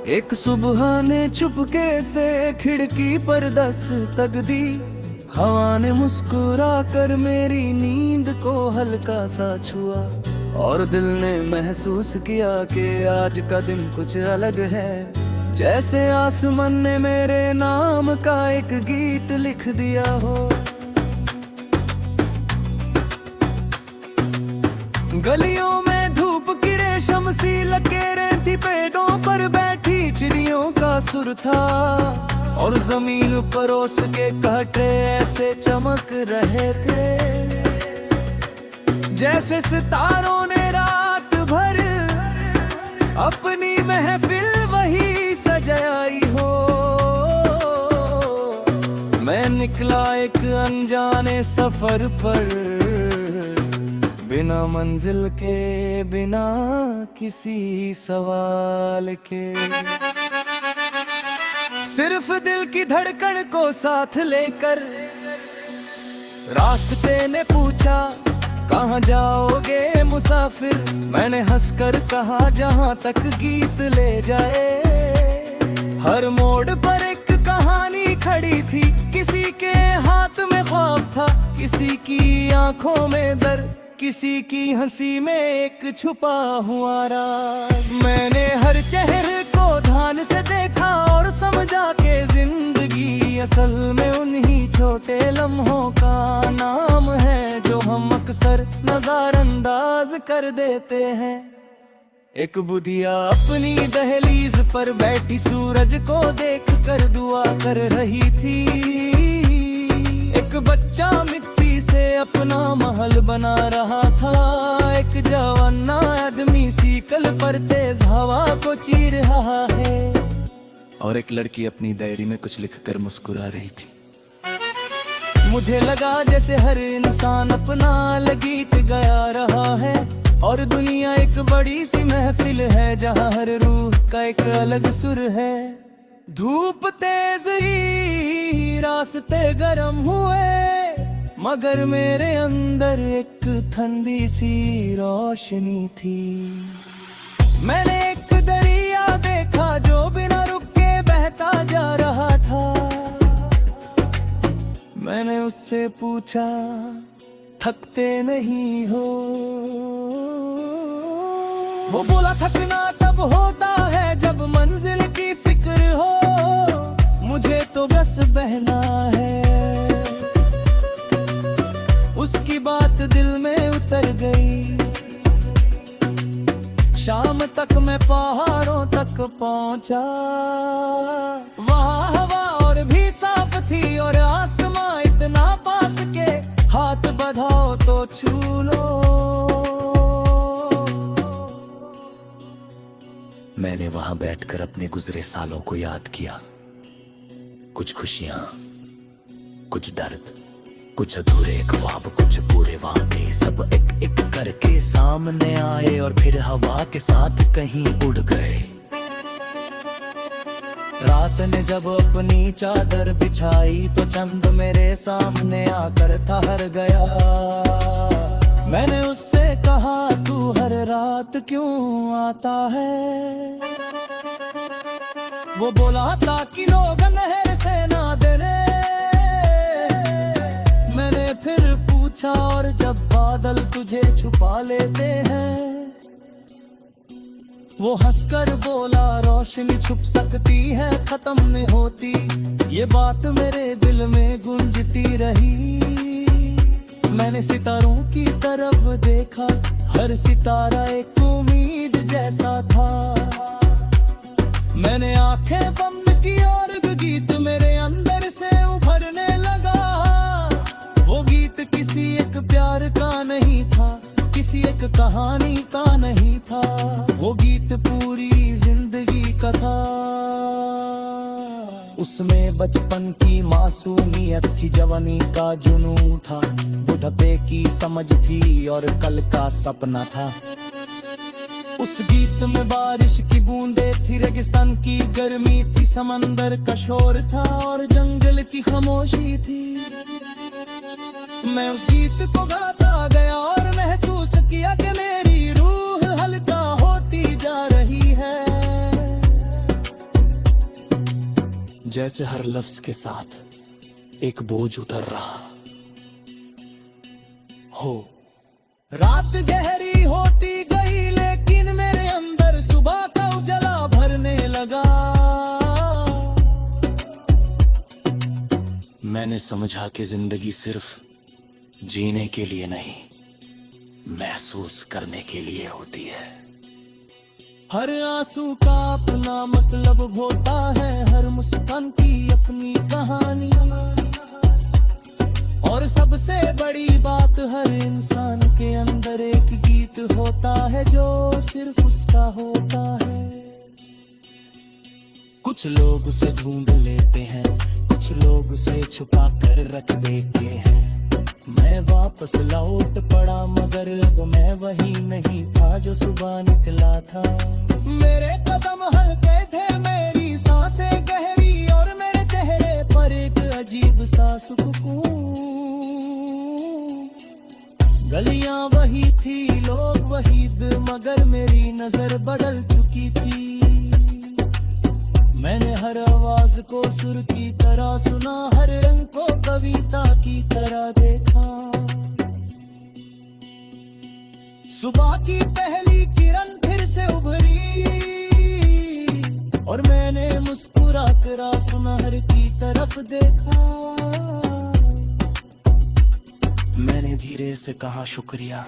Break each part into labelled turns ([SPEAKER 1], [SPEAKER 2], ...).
[SPEAKER 1] एक सुबह ने चुपके से खिड़की पर दस्तक दी। हवा ने मुस्कुरा कर मेरी नींद को हल्का सा छुआ, और दिल ने महसूस किया कि आज का दिन कुछ अलग है। जैसे आसमान ने मेरे नाम का एक गीत लिख दिया हो। गलियों में धूप की रेशम सी लकीरें थी, पेड़ों पर बैठी चिड़ियों का सुर था, और जमीन पर ओस के कांटे ऐसे चमक रहे थे जैसे सितारों ने रात भर अपनी महफिल वही सजाई हो। मैं निकला एक अनजाने सफर पर, बिना मंजिल के, बिना किसी सवाल के। सिर्फ दिल की धड़कन को साथ लेकर रास्ते ने पूछा, कहाँ जाओगे मुसाफिर। मैंने हंसकर कहा, जहाँ तक गीत ले जाए। हर मोड़ पर एक कहानी खड़ी थी, किसी के हाथ में ख्वाब था, किसी की आंखों में दर्द, किसी की हंसी में एक छुपा हुआ राज। मैंने हर चेहरे को ध्यान से देखा और समझा कि जिंदगी असल में उन्हीं छोटे लम्हों का नाम है जो हम अक्सर नजरअंदाज कर देते हैं। एक बुढ़िया अपनी दहलीज पर बैठी सूरज को देख कर दुआ कर रही थी। एक बच्चा मिट्टी से अपना महल बना रहा था। एक जवान आदमी साइकिल पर तेज हवा को चीर रहा है, और एक लड़की अपनी डायरी में कुछ लिखकर मुस्कुरा रही थी। मुझे लगा जैसे हर इंसान अपना गीत गाया रहा है, और दुनिया एक बड़ी सी महफिल है जहाँ हर रूह का एक अलग सुर है। धूप तेज ही, रास्ते गर्म हुए, मगर मेरे अंदर एक ठंडी सी रोशनी थी। मैंने एक दरिया देखा जो बिना रुके बहता जा रहा था। मैंने उससे पूछा, थकते नहीं हो? वो बोला, थकना तब होता है जब मंजिल की फिक्र हो, मुझे तो बस बहना है। उसकी बात दिल में उतर गई। शाम तक मैं पहाड़ों तक पहुंचा। वहाँ हवा और भी साफ थी, और आसमां इतना पास के हाथ बढ़ाओ तो छू लो। मैंने वहां बैठकर अपने गुजरे सालों को याद किया। कुछ खुशियां, कुछ दर्द, कुछ अधूरे ख्वाब, कुछ पूरे वादे, सब एक एक करके सामने आए और फिर हवा के साथ कहीं उड़ गए। रात ने जब अपनी चादर बिछाई तो चंद मेरे सामने आकर ठहर गया। मैंने उससे कहा, तू हर रात क्यों आता है? वो बोला, ताकि लोग नहर से ना डरे। मैंने फिर पूछा, और जब बादल तुझे छुपा लेते हैं? वो हंसकर बोला, रोशनी छुप सकती है, खत्म नहीं होती। ये बात मेरे दिल में गूंजती रही। मैंने सितारों की तरफ देखा, हर सितारा एक उम्मीद जैसा था। मैंने आंखें बंद की और गीत मेरे अंदर से उभरने लगा। वो गीत किसी एक प्यार का नहीं था, किसी एक कहानी का नहीं था। वो गीत पूरी जिंदगी का था। उसमें बचपन की मासूमियत थी, जवानी का जुनून था, बुढ़ापे की समझ थी, और कल का सपना था। उस गीत में बारिश की बूंदे थी, रेगिस्तान की गर्मी थी, समंदर का शोर था, और जंगल की खामोशी थी। मैं उस गीत को गाता गया और महसूस किया कि मेरी रूह हल्का होती जा रही है। जैसे हर लफ्ज के साथ एक बोझ उतर रहा हो। रात गहरी होती गई लेकिन मेरे अंदर सुबह का उजाला भरने लगा। मैंने समझा कि जिंदगी सिर्फ जीने के लिए नहीं, महसूस करने के लिए होती है। हर आंसू का अपना मतलब होता है, हर मुस्कान की अपनी कहानी। और सबसे बड़ी बात, हर इंसान के अंदर एक गीत होता है जो सिर्फ उसका होता है। कुछ लोग उसे ढूंढ लेते हैं, कुछ लोग उसे छुपा कर रख देते हैं। मैं वापस लौट पड़ा मगर अब मैं वही नहीं था जो सुबह निकला था। मेरे कदम हल्के थे, मेरी सांसें गहरी और मेरे चेहरे पर एक अजीब सा सुकून। गलियां वही थी, लोग वही थे, मगर मेरी नजर बदल चुकी थी। मैंने हर आवाज को सुर की तरह सुना, हर रंग को कविता की तरह देखा। सुबह की पहली किरण फिर से उभरी और मैंने मुस्कुरा कर आसमान की तरफ देखा। मैंने धीरे से कहा शुक्रिया,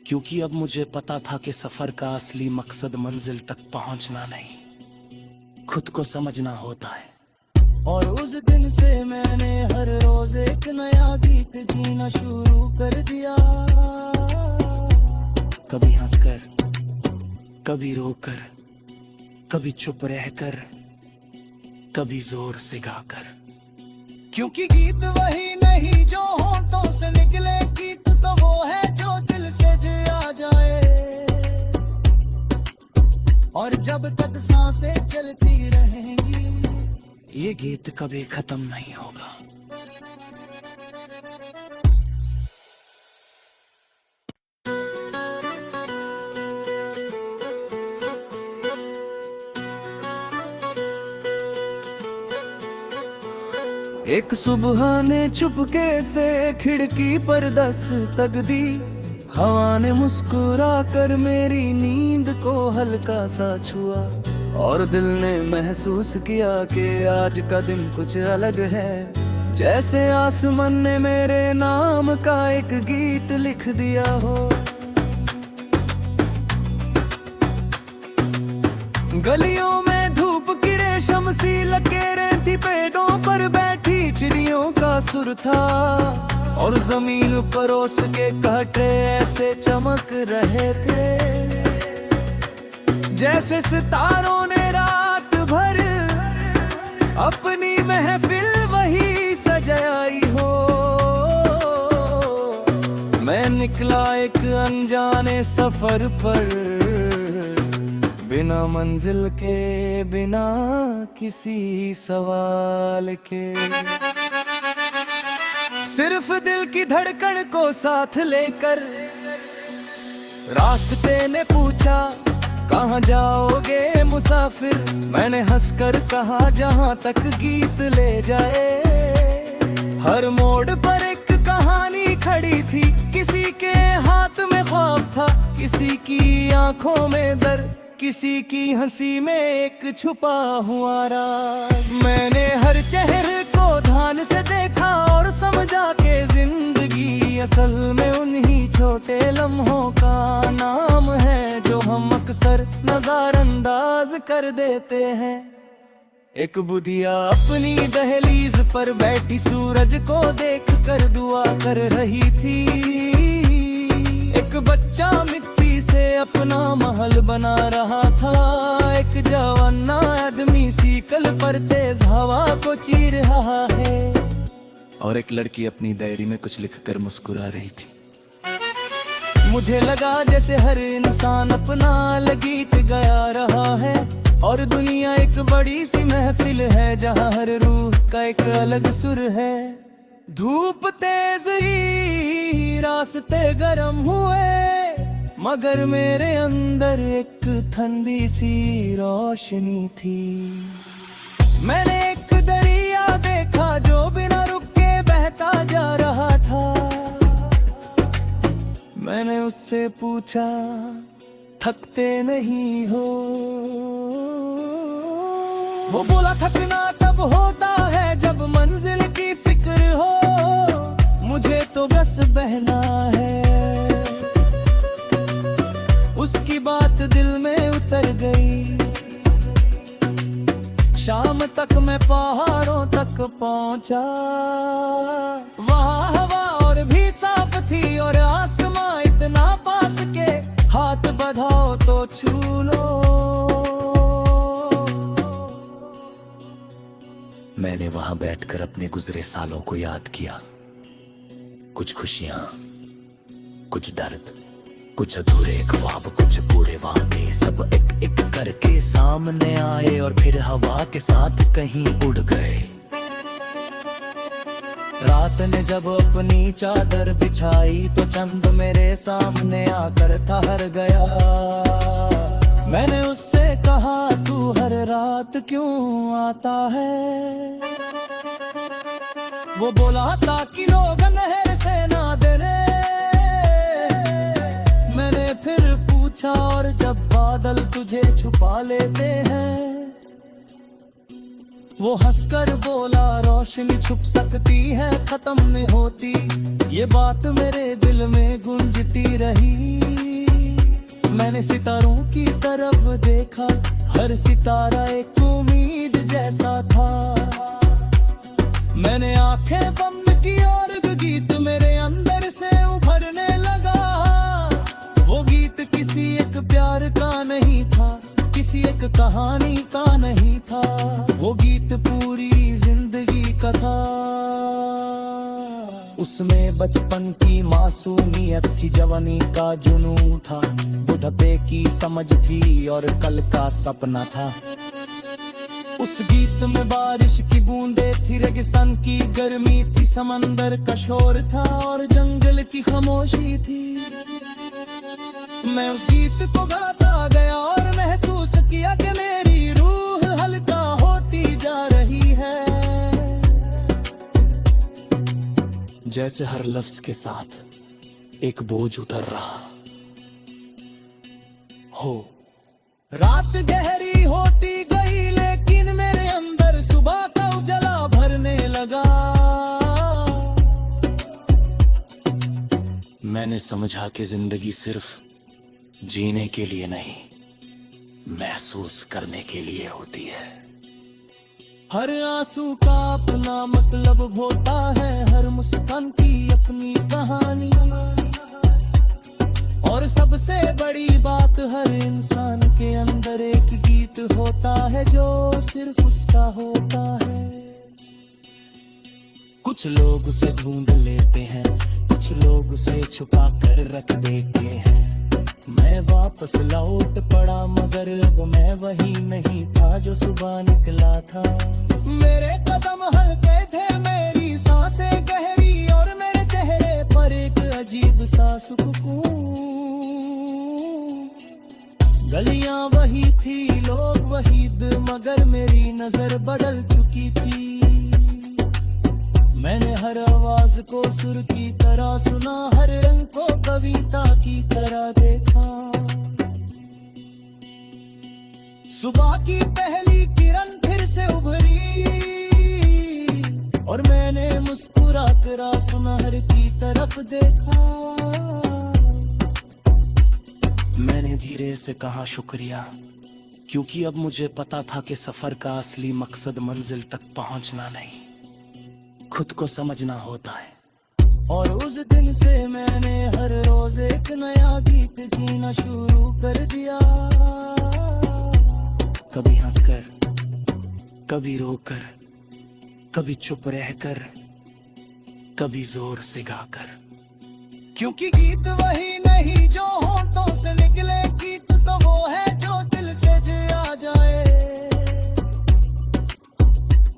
[SPEAKER 1] क्योंकि अब मुझे पता था कि सफर का असली मकसद मंजिल तक पहुंचना नहीं, खुद को समझना होता है। और उस दिन से मैंने हर रोज एक नया गीत जीना शुरू कर दिया। कभी हंसकर, कभी रोकर, कभी चुप रहकर, कभी जोर से गाकर। क्योंकि गीत वही नहीं जो होठों से निकले, गीत तो वो है जो दिल से आ जाए। और जब तक सांसें चलती रहेंगी, ये गीत कभी खत्म नहीं होगा। एक सुबह ने चुपके से खिड़की पर दस्तक दी। हवा ने मुस्कुरा कर मेरी नींद को हल्का सा छुआ। और दिल ने महसूस किया कि आज का दिन कुछ अलग है। जैसे आसमान ने मेरे नाम का एक गीत लिख दिया हो। गलियों में धूप की रेशम सी लकीरें थी, पेड़ों पर बैठी चिड़ियों का सुर था। और जमीन पर ओस के कांटे ऐसे चमक रहे थे, जैसे सितारों ने रात भर अपनी महफिल वही सजाई हो। मैं निकला एक अनजाने सफर पर, बिना मंजिल के, बिना किसी सवाल के। सिर्फ दिल की धड़कन को साथ लेकर रास्ते ने पूछा, कहाँ जाओगे मुसाफिर। मैंने हंसकर कहा, जहाँ तक गीत ले जाए। हर मोड़ पर एक कहानी खड़ी थी, किसी के हाथ में ख्वाब था, किसी की आंखों में दर्द, किसी की हंसी में एक छुपा हुआ राज। मैंने हर चेहरे को ध्यान से देखा और समझा कि जिंदगी असल में उन्हीं छोटे लम्हों का नाम है जो हम अक्सर नजरअंदाज कर देते हैं। एक बुढ़िया अपनी दहलीज पर बैठी सूरज को देख कर दुआ कर रही थी। एक बच्चा मिट्टी से अपना महल बना रहा था। एक जवाना आदमी सीकल पर तेज हवा को चीर रहा है। और एक लड़की अपनी डायरी में कुछ लिखकर मुस्कुरा रही थी। मुझे लगा जैसे हर इंसान अपना गीत गाया रहा है और दुनिया एक बड़ी सी महफिल है जहाँ हर रूह का एक अलग सुर है। धूप तेज ही, रास्ते गर्म हुए, मगर मेरे अंदर एक ठंडी सी रोशनी थी। मैंने एक उससे पूछा थकते नहीं हो। वो बोला थकना तब होता है जब मंजिल की फिक्र हो, मुझे तो बस बहना है। उसकी बात दिल में उतर गई। शाम तक मैं पहाड़ों तक पहुंचा। वहाँ हवा और भी साफ थी और आसमां इतना पास के हाथ बढ़ाओ तो छू लो। मैंने वहां बैठकर अपने गुजरे सालों को याद किया। कुछ खुशियां, कुछ दर्द, कुछ अधूरे ख्वाब, कुछ पूरे वादे, सब एक एक करके सामने आए और फिर हवा के साथ कहीं उड़ गए। रात ने जब अपनी चादर बिछाई तो चंद मेरे सामने आकर ठहर गया। मैंने उससे कहा तू हर रात क्यों आता है? वो बोला ताकि लोग नहर से ना डरे। मैंने फिर पूछा और जब बादल तुझे छुपा लेते हैं? वो हंसकर बोला रोशनी छुप सकती है खत्म नहीं होती। ये बात मेरे दिल में गूंजती रही। मैंने सितारों की तरफ देखा, हर सितारा एक उम्मीद जैसा था। मैंने आंखें बंद की और गीत मेरे अंदर से उभरने लगा। वो गीत किसी एक प्यार का नहीं था, किसी एक कहानी का नहीं था। वो गीत पूरी जिंदगी का था। उसमें बचपन की मासूमियत थी, जवानी का जुनून था, बुढ़ापे की समझ थी और कल का सपना था। उस गीत में बारिश की बूंदे थी, रेगिस्तान की गर्मी थी, समंदर का शोर था और जंगल की खामोशी थी। मैं उस गीत को गाता गया और महसूस किया कि मेरी रूह हल्का होती जा रही है। जैसे हर लफ्ज के साथ एक बोझ उतर रहा हो। रात गहरी होती गई लेकिन मेरे अंदर सुबह का उजाला भरने लगा। मैंने समझा कि जिंदगी सिर्फ जीने के लिए नहीं, महसूस करने के लिए होती है। हर आंसू का अपना मतलब होता है, हर मुस्कान की अपनी कहानी। और सबसे बड़ी बात, हर इंसान के अंदर एक गीत होता है जो सिर्फ उसका होता है। कुछ लोग उसे ढूंढ लेते हैं, कुछ लोग उसे छुपा कर रख देते हैं। मैं वापस लौट पड़ा मगर अब मैं वही नहीं था जो सुबह निकला था। मेरे कदम हल्के थे, मेरी सांसें गहरी और मेरे चेहरे पर एक अजीब सा सुकून। गलियां वही थी, लोग वही मगर मेरी नजर बदल चुकी थी। मैंने हर आवाज को सुर की तरह सुना, हर रंग को कविता की तरह देखा। सुबह की पहली किरण फिर से उभरी और मैंने मुस्कुरा कर आसमान की तरफ देखा। मैंने धीरे से कहा शुक्रिया, क्योंकि अब मुझे पता था कि सफर का असली मकसद मंजिल तक पहुंचना नहीं, खुद को समझना होता है। और उस दिन से मैंने हर रोज एक नया गीत जीना शुरू कर दिया। कभी हंसकर, कभी रोकर, कभी चुप रहकर, कभी जोर से गाकर। क्योंकि गीत वही नहीं जो होठों से निकले, गीत तो वो है जो दिल से आ जाए।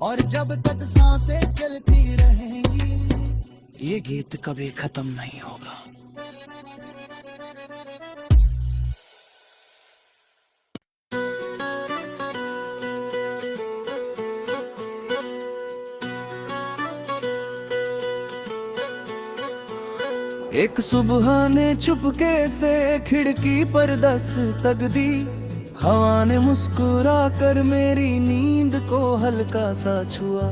[SPEAKER 1] और जब तक सांसें चलती रहेंगी, ये गीत कभी खत्म नहीं होगा। एक सुबह ने चुपके से खिड़की पर दस्तक दी। हवा ने मुस्कुरा कर मेरी नींद को हल्का सा छुआ,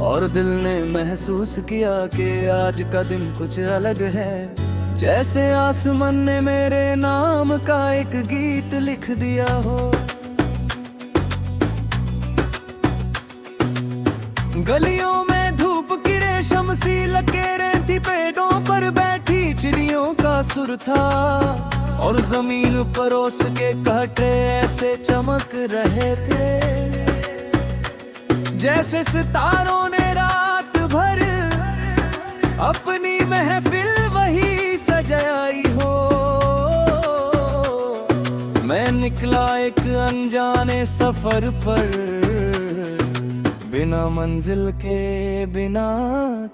[SPEAKER 1] और दिल ने महसूस किया कि आज का दिन कुछ अलग है। जैसे आसमान ने मेरे नाम का एक गीत लिख दिया हो। गलियों में धूप की रेशम सी लकीरें थी, पेड़ों पर बैठी चिड़ियों का सुर था, और जमीन पर ओस के कांटे ऐसे चमक रहे थे जैसे सितारों ने रात भर अपनी महफिल वही सजाई हो। मैं निकला एक अनजाने सफर पर, बिना मंजिल के, बिना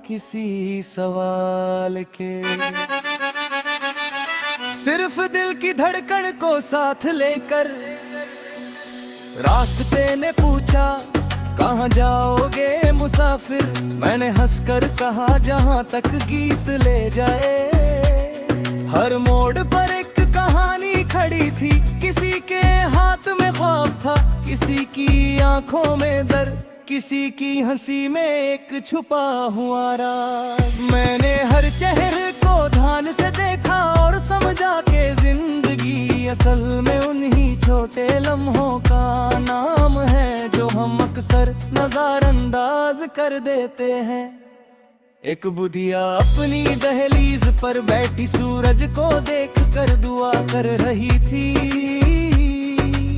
[SPEAKER 1] किसी सवाल के। सिर्फ दिल की धड़कन को साथ लेकर रास्ते ने पूछा, कहाँ जाओगे मुसाफिर। मैंने हंसकर कहा, जहाँ तक गीत ले जाए। हर मोड़ पर एक कहानी खड़ी थी, किसी के हाथ में ख्वाब था, किसी की आंखों में दर्द, किसी की हंसी में एक छुपा हुआ राज। मैंने हर चेहरे को ध्यान से देखा और समझा कि जिंदगी असल में उन्हीं छोटे लम्हों का नाम है जो हम अक्सर नजरअंदाज कर देते हैं। एक बुढ़िया अपनी दहलीज पर बैठी सूरज को देख कर दुआ कर रही थी।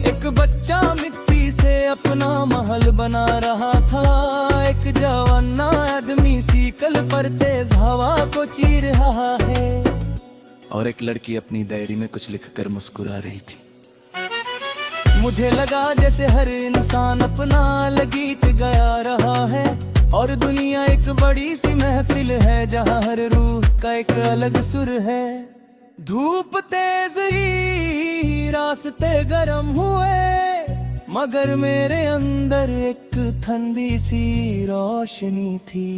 [SPEAKER 1] एक बच्चा मिट्टी से अपना महल बना रहा था। एक जवान आदमी साइकिल पर तेज हवा को चीर रहा है, और एक लड़की अपनी डायरी में कुछ लिखकर मुस्कुरा रही थी। मुझे लगा जैसे हर इंसान अपना गीत गाया रहा है, और दुनिया एक बड़ी सी महफिल है जहाँ हर रूह का एक अलग सुर है। धूप तेज ही, रास्ते गर्म हुए, मगर मेरे अंदर एक ठंडी सी रोशनी थी।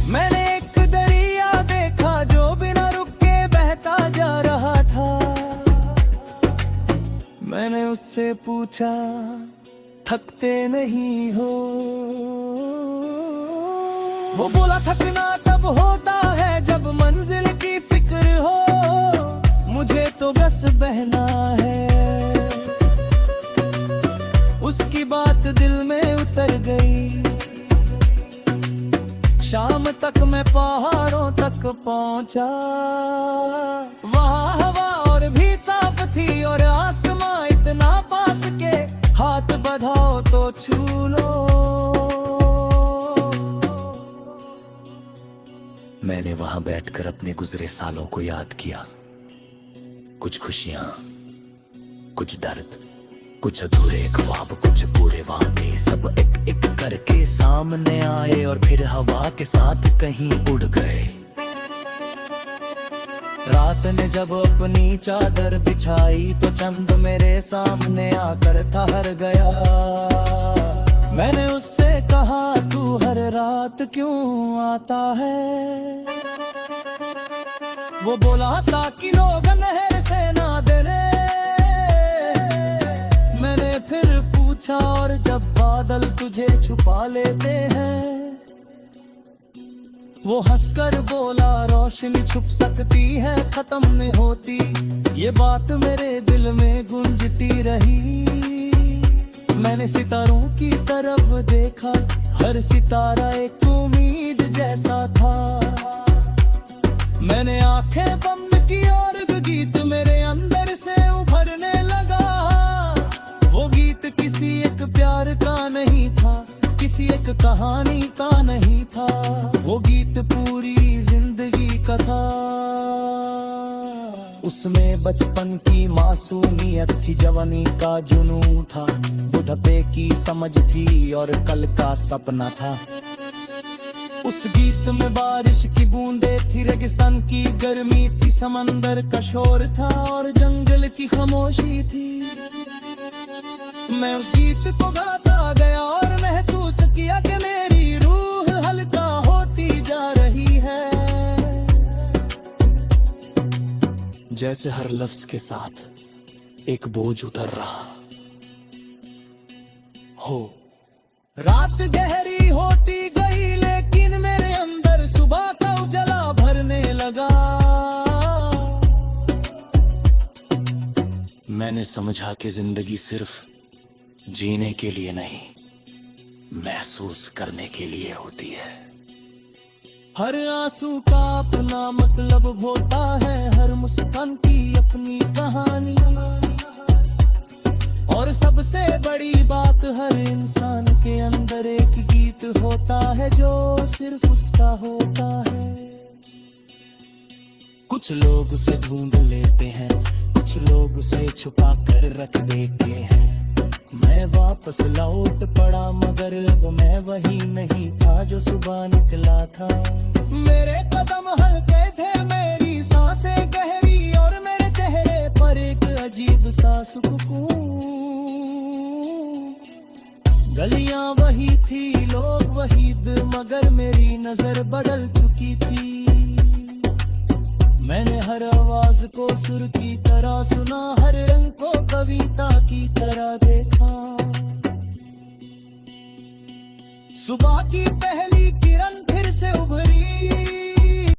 [SPEAKER 1] मैंने एक दरिया देखा जो बिना रुके बहता जा रहा था। मैंने उससे पूछा, थकते नहीं हो? वो बोला, थकना तब होता है जब मंजिल की फिक्र हो, मुझे तो बस बहना है। उसकी बात दिल में उतर गई। शाम तक मैं पहाड़ों तक पहुंचा। वहाँ हवा और भी साफ थी, और आसमां इतना पास के हाथ बढ़ाओ तो छू लो। मैंने वहां बैठकर अपने गुजरे सालों को याद किया। कुछ खुशियां, कुछ दर्द, कुछ अधूरे ख्वाब, कुछ पूरे वादे, सब एक एक करके सामने आए और फिर हवा के साथ कहीं उड़ गए। रात ने जब अपनी चादर बिछाई तो चंद मेरे सामने आकर ठहर गया। मैंने उससे कहा, तू हर रात क्यों आता है? वो बोला, ताकि लोग नहर से ना डरे। मैंने फिर पूछा, और जब बादल तुझे छुपा लेते हैं? वो हंसकर बोला, रोशनी छुप सकती है, खत्म नहीं होती। ये बात मेरे दिल में गूंजती रही। मैंने सितारों की तरफ देखा, हर सितारा एक उम्मीद जैसा था। मैंने आंखें बंद की और गीत मेरे अंदर से उभरने लगा। वो गीत किसी एक प्यार का नहीं था, किसी एक कहानी का नहीं था। वो गीत पूरी जिंदगी का था। उसमें बचपन की मासूमियत थी, जवानी का जुनून था, बुढ़ापे की समझ थी और कल का सपना था। उस गीत में बारिश की बूंदे थी, रेगिस्तान की गर्मी थी, समंदर का शोर था और जंगल की खामोशी थी। मैं उस गीत को गाता गया और महसूस किया कि मेरी रूह हल्का होती जा रही है। जैसे हर लफ्ज के साथ एक बोझ उतर रहा हो। रात गहरी होती गई लेकिन मेरे अंदर सुबह का उजाला भरने लगा। मैंने समझा कि जिंदगी सिर्फ जीने के लिए नहीं, महसूस करने के लिए होती है। हर आंसू का अपना मतलब होता है, हर मुस्कान की अपनी कहानी, और सबसे बड़ी बात हर इंसान के अंदर एक गीत होता है जो सिर्फ उसका होता है। कुछ लोग उसे ढूंढ लेते हैं, कुछ लोग उसे छुपा कर रख देते हैं। मैं वापस लौट पड़ा मगर अब मैं वही नहीं था जो सुबह निकला था। मेरे कदम हल्के थे, मेरी सांसें गहरी, और मेरे चेहरे पर एक अजीब सा सुकून। गलियां वही थी, लोग वही, मगर मेरी नजर बदल चुकी थी। मैंने हर आवाज को सुर की तरह सुना, हर रंग को कविता की तरह देखा। सुबह की पहली किरण फिर से उभरी,